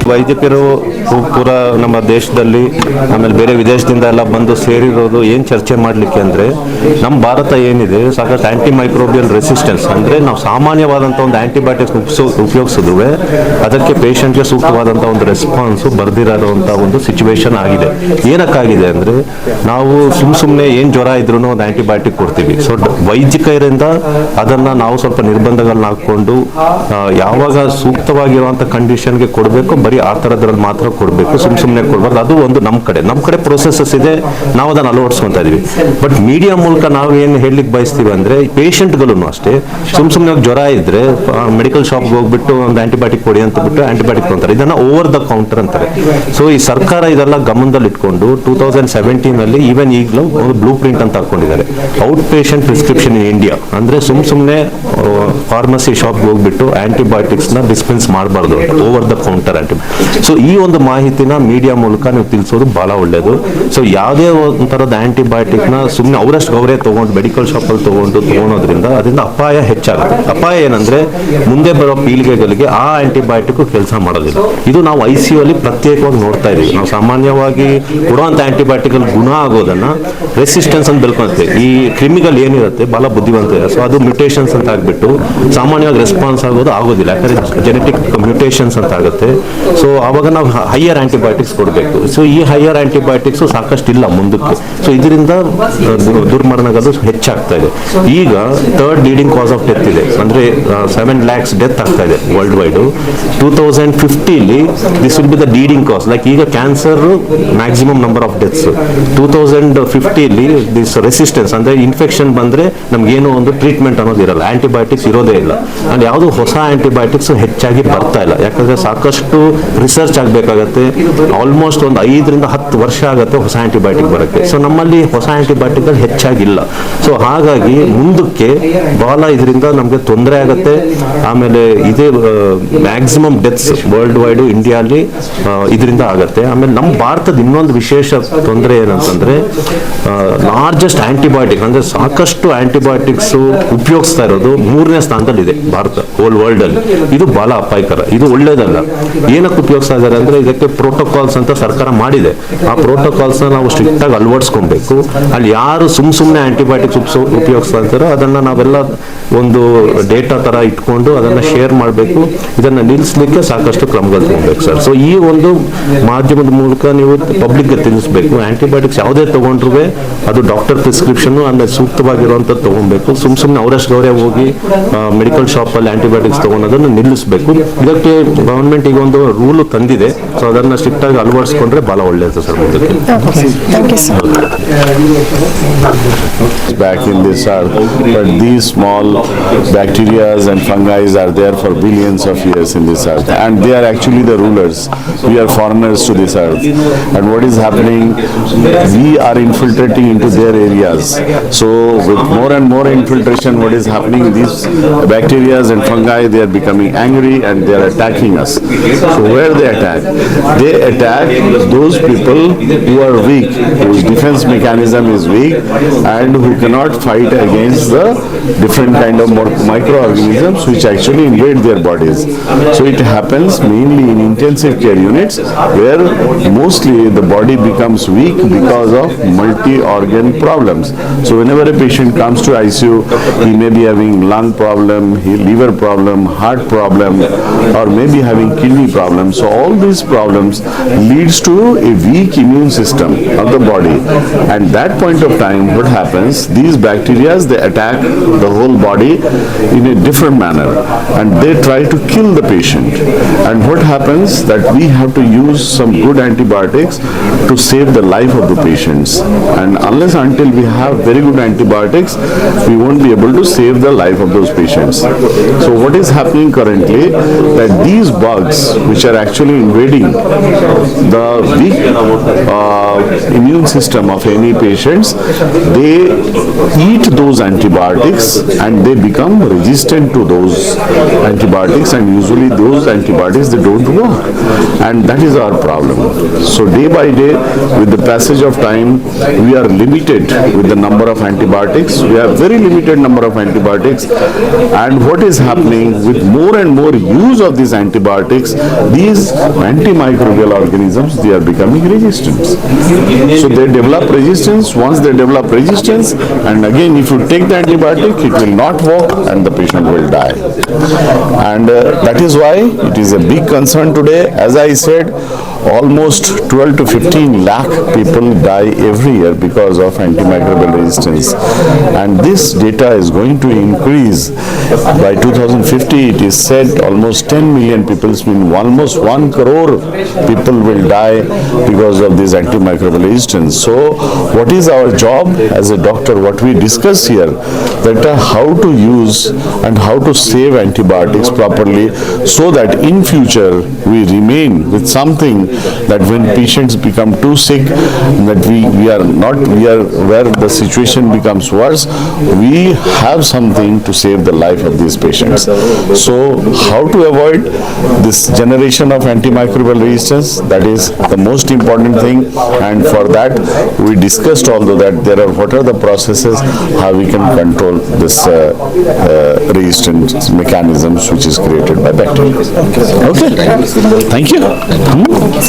ವೈದ್ಯಕರು ಪೂರ ನಮ್ಮ ದೇಶದಲ್ಲಿ ಆಮೇಲೆ ಬೇರೆ ವಿದೇಶದಿಂದ ಎಲ್ಲ ಬಂದು ಸೇರಿರೋದು ಏನು ಚರ್ಚೆ ಮಾಡಲಿಕ್ಕೆ ಅಂದರೆ ನಮ್ಮ ಭಾರತ ಏನಿದೆ ಸಾಕಷ್ಟು ಆ್ಯಂಟಿ ಮೈಕ್ರೋಬಿಯಲ್ ರೆಸಿಸ್ಟೆನ್ಸ್ ಅಂದರೆ ನಾವು ಸಾಮಾನ್ಯವಾದಂಥ ಒಂದು ಆ್ಯಂಟಿಬಯೋಟಿಕ್ಸ್ ಉಪಯೋಗಿಸಿದ್ರೂ ಅದಕ್ಕೆ ಪೇಷಂಟ್ಗೆ ಸೂಕ್ತವಾದಂಥ ಒಂದು ರೆಸ್ಪಾನ್ಸು ಬರ್ದಿರೋಂಥ ಒಂದು ಸಿಚುವೇಶನ್ ಆಗಿದೆ. ಏನಕ್ಕಾಗಿದೆ ಅಂದರೆ ನಾವು ಸುಮ್ಮನೆ ಏನು ಜ್ವರ ಇದ್ರೂ ಒಂದು ಆ್ಯಂಟಿಬಯೋಟಿಕ್ ಕೊಡ್ತೀವಿ. ಸೊ ವೈದ್ಯಕರಿಂದ ಅದನ್ನು ನಾವು ಸ್ವಲ್ಪ ನಿರ್ಬಂಧಗಳನ್ನ ಹಾಕ್ಕೊಂಡು ಯಾವಾಗ ಸೂಕ್ತವಾಗಿರುವಂಥ ಕಂಡೀಷನ್ಗೆ ಕೊಡಬೇಕು ಬರೀ ಆ ಥರದ್ರಲ್ಲಿ ಮಾತ್ರ ಕೊಡಬೇಕು, ಸುಮ್ಮನೆ ಕೊಡಬಾರ್ದು. ಅದು ಒಂದು ನಮ್ಮ ಕಡೆ ಪ್ರೊಸೆಸಸ್ ಇದೆ, ನಾವು ಅದನ್ನು ಅಳವಡಿಸ್ಕೊತಾ ಇದೀವಿ. ಬಟ್ ಮೀಡಿಯಾ ಮೂಲಕ ನಾವು ಏನು ಹೇಳಲಿಕ್ಕೆ ಬಯಸ್ತೀವಿ ಅಂದರೆ ಪೇಷಂಟ್ಗಳು ಅಷ್ಟೇ ಸುಮ್ಮನೆ ಜ್ವರ ಇದ್ರೆ ಮೆಡಿಕಲ್ ಶಾಪ್ಗೆ ಹೋಗ್ಬಿಟ್ಟು ಒಂದು ಆಂಟಿಬಯೋಟಿಕ್ ಕೊಡಿ ಅಂತ ಬಿಟ್ಟು ಆಂಟಿಬಯೋಟಿಕ್ ತೊಗೊಂತಾರೆ. ಇದನ್ನ ಓವರ್ ದ ಕೌಂಟರ್ ಅಂತಾರೆ. ಸೊ ಈ ಸರ್ಕಾರ ಇದೆಲ್ಲ ಗಮನದಲ್ಲಿ ಇಟ್ಕೊಂಡು 2017 ಈವನ್ ಈಗಲೂ ಒಂದು ಬ್ಲೂ ಪ್ರಿಂಟ್ ಅಂತ ಹಾಕೊಂಡಿದ್ದಾರೆ, out patient prescription in India. ಅಂದ್ರೆ ಸುಮ್ಮನೆ ಫಾರ್ಮಸಿ ಶಾಪ್ಗೆ ಹೋಗ್ಬಿಟ್ಟು ಆಂಟಿಬಯೋಟಿಕ್ಸ್ ನ ಡಿಸ್ಪೆನ್ಸ್ ಮಾಡಬಾರ್ದು, over the counter antibiotic. So ಈ ಒಂದು ಮಾಹಿತಿನ ಮೀಡಿಯಾ ಮೂಲಕ ನೀವು ತಿಳಿಸೋದು ಬಹಳ ಒಳ್ಳೆಯದು. ಸೊ ಯಾವುದೇ ಒಂಥರದ ಆಂಟಿಬಯೋಟಿಕ್ ನ ಸುಮ್ಮನೆ ಅವರಷ್ಟು ಅವರೇ ತಗೊಂಡು ಮೆಡಿಕಲ್ ಶಾಪಲ್ಲಿ ತಗೊಳೋದ್ರಿಂದ ಅದರಿಂದ ಅಪಾಯ ಹೆಚ್ಚಾಗುತ್ತೆ. ಅಪಾಯ ಏನಂದ್ರೆ ಮುಂದೆ ಬರೋ ಪೀಳಿಗೆಗಳಿಗೆ ಆ ಆಂಟಿಬಯೋಟಿಕ್ ಕೆಲಸ ಮಾಡೋದಿಲ್ಲ. ಇದು ನಾವು ICU ಅಲ್ಲಿ ಪ್ರತ್ಯೇಕವಾಗಿ ನೋಡ್ತಾ ಇದೀವಿ. ನಾವು ಸಾಮಾನ್ಯವಾಗಿ ಕೊಡುವಂತ ಆಂಟಿಬಯೋಟಿಕ್ ಗುಣ ಆಗೋದನ್ನ ರೆಸಿಸ್ಟೆನ್ಸ್ ಅಂತ ಬೆಳ್ಕೊಂತೀವಿ. ಈ ಕ್ರಿಮಿಗಳು ಏನಿರುತ್ತೆ ಬಹಳ ಬುದ್ಧಿವಂತ, ಸೊ ಅದು ಮ್ಯೂಟೇಷನ್ಸ್ ಅಂತ ಆಗ್ಬಿಟ್ಟು ಸಾಮಾನ್ಯವಾಗಿ ರೆಸ್ಪಾನ್ಸ್ ಆಗೋದಿಲ್ಲ, ಯಾಕಂದ್ರೆ ಜೆನೆಟಿಕ್ ಮ್ಯೂಟೇಷನ್ಸ್ ಅಂತ ಆಗುತ್ತೆ. ಸೊ ಅವಾಗ ನಾವು ಹೈಯರ್ ಆಂಟಿಬಯೋಟಿಕ್ಸ್ ಕೊಡಬೇಕು. ಸೊ ಈ ಹೈಯರ್ ಆಂಟಿಬಯೋಟಿಕ್ಸ್ ಸಾಕಷ್ಟು ಇಲ್ಲ ಮುಂದಕ್ಕೆ. ಸೊ ಇದರಿಂದ ದುರ್ಮರಣಗಳು ಹೆಚ್ಚಾಗ್ತಾ ಇದೆ. ಈಗ third leading cause of death ಇದೆ, ಅಂದ್ರೆ 7 lakhs ಡೆತ್ ಆಗ್ತಾ ಇದೆ worldwide. 2050 this will be the leading cause. Like ಈಗ cancer maximum number of deaths. 2050 this resistance ಅಂದ್ರೆ ಇನ್ಫೆಕ್ಷನ್ ಬಂದ್ರೆ ನಮ್ಗೇನೋ ಒಂದು ಟ್ರೀಟ್ಮೆಂಟ್ ಅನ್ನೋದು ಇರಲ್ಲ, ಆಂಟಿಬಯೋಟಿಕ್ಸ್ ಇರೋದೇ ಇಲ್ಲ. ಅಂಡ್ ಯಾವುದು ಹೊಸ ಆಂಟಿಬಯೋಟಿಕ್ಸ್ ಹೆಚ್ಚಾಗಿ ಬರ್ತಾ ಇಲ್ಲ, ಯಾಕಂದ್ರೆ ಸಾಕಷ್ಟು ರಿಸರ್ಚ್ ಆಗಬೇಕಾಗತ್ತೆ. ಆಲ್ಮೋಸ್ಟ್ ಒಂದು 5 ರಿಂದ 10 ವರ್ಷ ಆಗುತ್ತೆ ಹೊಸ ಆಂಟಿಬಯೋಟಿಕ್ ಬರೋಕ್ಕೆ. ಸೊ ನಮ್ಮಲ್ಲಿ ಹೊಸ ಆಂಟಿಬಯೋಟಿಕ್ಗಳು ಹೆಚ್ಚಾಗಿಲ್ಲ. ಸೊ ಹಾಗಾಗಿ ಮುಂದಕ್ಕೆ ಬಹಳ ಇದರಿಂದ ನಮಗೆ ತೊಂದರೆ ಆಗುತ್ತೆ. ಆಮೇಲೆ ಇದೇ ಮ್ಯಾಕ್ಸಿಮಮ್ ಡೆತ್ಸ್ ವರ್ಲ್ಡ್ ವೈಡ್ ಇಂಡಿಯಾಲಿ ಇದರಿಂದ ಆಗುತ್ತೆ. ಆಮೇಲೆ ನಮ್ಮ ಭಾರತದ ಇನ್ನೊಂದು ವಿಶೇಷ ತೊಂದರೆ ಏನಂತಂದ್ರೆ ಲಾರ್ಜೆಸ್ಟ್ ಆಂಟಿಬಯೋಟಿಕ್ ಅಂದ್ರೆ ಸಾಕಷ್ಟು ಆಂಟಿಬಯೋಟಿಕ್ಸ್ ಉಪಯೋಗಿಸ್ತಾ ಇರೋದು 3ನೇ ಸ್ಥಾನದಲ್ಲಿದೆ ಭಾರತ ಹೋಲ್ ವರ್ಲ್ಡ್ ಅಲ್ಲಿ. ಇದು ಬಹಳ ಅಪಾಯಕರ, ಇದು ಒಳ್ಳೇದಲ್ಲ. ಏನಕ್ಕೆ ಉಪಯೋಗಿಸ್ತಾ ಇದ್ದಾರೆ ಅಂದ್ರೆ ಇದಕ್ಕೆ ಪ್ರೋಟೋಕಾಲ್ಸ್ ಅಂತ ಸರ್ಕಾರ ಮಾಡಿದೆ. ಆ ಪ್ರೋಟೋಕಾಲ್ಸ್ ನಾವು ಸ್ಟ್ರಿಕ್ಟ್ ಆಗಿ ಅಳವಡಿಸ್ಕೊಬೇಕು. ಅಲ್ಲಿ ಯಾರು ಸುಮ್ಮನೆ ಆಂಟಿಬಯೋಟಿಕ್ಸ್ ಉಪಯೋಗಿಸ್ತಾ ಇರ್ತಾರೋ ಅದನ್ನ ನಾವೆಲ್ಲ ಒಂದು ಡೇಟಾ ತರ ಇಟ್ಕೊಂಡು ಅದನ್ನ ಶೇರ್ ಮಾಡಬೇಕು. ಇದನ್ನ ನಿಲ್ಲಿಸಲಿಕ್ಕೆ ಸಾಕಷ್ಟು ಕ್ರಮಗಳು ತಗೋಬೇಕು ಸರ್. ಸೊ ಈ ಒಂದು ಮಾಧ್ಯಮದ ಮೂಲಕ ನೀವು ಪಬ್ಲಿಕ್ಗೆ ತಿಳಿಸಬೇಕು. ಆಂಟಿಬಯೋಟಿಕ್ಸ್ ಯಾವುದೇ ತಗೊಂಡ್ರು ಅದು ಡಾಕ್ಟರ್ ಪ್ರಿಸ್ಕ್ರಿಪ್ಷನ್ ಅಂದ್ರೆ ಸೂಕ್ತವಾಗಿರುವಂತ ತಗೊಬೇಕು. ಸುಮ್ಮನೆ ಅವರಷ್ಟು ಅವರೇ ಹೋಗಿ ಮೆಡಿಕಲ್ ಶಾಪ್ ಅಲ್ಲಿ ಆಂಟಿಬಯೋಟಿಕ್ಸ್ ತಗೊಳೋದನ್ನು ನಿಲ್ಲಿಸಬೇಕು. ಇದಕ್ಕೆ ಗವರ್ಮೆಂಟ್ ಈಗ ಒಂದು ರೂಲ್ ತಂದಿದೆ. ಸೊ ಅದನ್ನ ಸ್ಟ್ರಿಕ್ಟ್ ಆಗಿ ಅಳವಡಿಸ್ಕೊಂಡ್ರೆ ಬಹಳ ಒಳ್ಳೆಯದು ಸರ್ ಮುಂದಕ್ಕೆ. Back in this earth, but these small bacteria and fungi are there for billions of years in this earth, and they are actually the rulers. We are foreigners to this earth, and what is happening, we are infiltrating into their areas. So with more and more infiltration, what is happening, these bacteria and fungi, they are becoming angry and they are attacking us. So where they attack those people who are weak, whose defense mechanism is weak and who cannot fight against the different kind of microorganisms which actually invade their bodies. So it happens mainly in intensive care units where mostly the body becomes weak because of multi-organ problems. So whenever a patient comes to ICU, he may be having lung problem, liver problem, heart problem, or maybe having kidney problem. So all these problems leads to a weak immune system of the body, and that point of time what happens, these bacteria they attack the whole body in a different manner and they try to kill the patient. And what happens that we have to use some good antibiotics to save the life of the patients, and unless until we have very good antibiotics we won't be able to save the life of those patients. So what is happening currently, that these bugs which are actually invading the weak immune system of any patients, they eat those antibiotics and they become resistant to those antibiotics, and usually those antibiotics they don't work, and that is our problem. So day by day, with the passage of time, we are limited with the number of antibiotics. We have very limited number of antibiotics, and what is happening with more and more use of these antibiotics, these antimicrobial organisms, they are becoming resistant. So they develop resistance. Once they develop resistance, and again if you take the antibiotic, it will not work and the patient will die. And that is why it is a big concern today. As I said, almost 12 to 15 lakh people die every year because of antimicrobial resistance. And this data is going to increase. By 2050, it is said almost 10 million people, mean almost 1 crore people will die because of this antimicrobial resistance. So what is our job as a doctor? What we discuss here, that how to use and how to save antibiotics properly, so that in future we remain with something that when patients become too sick, that we are where the situation becomes worse, we have something to save the life of these patients. So how to avoid this generation of antimicrobial resistance, that is the most important thing. And for that we discussed although that there are what are the processes how we can control this resistance mechanisms which is created by bacteria. Okay, thank you. Thank you.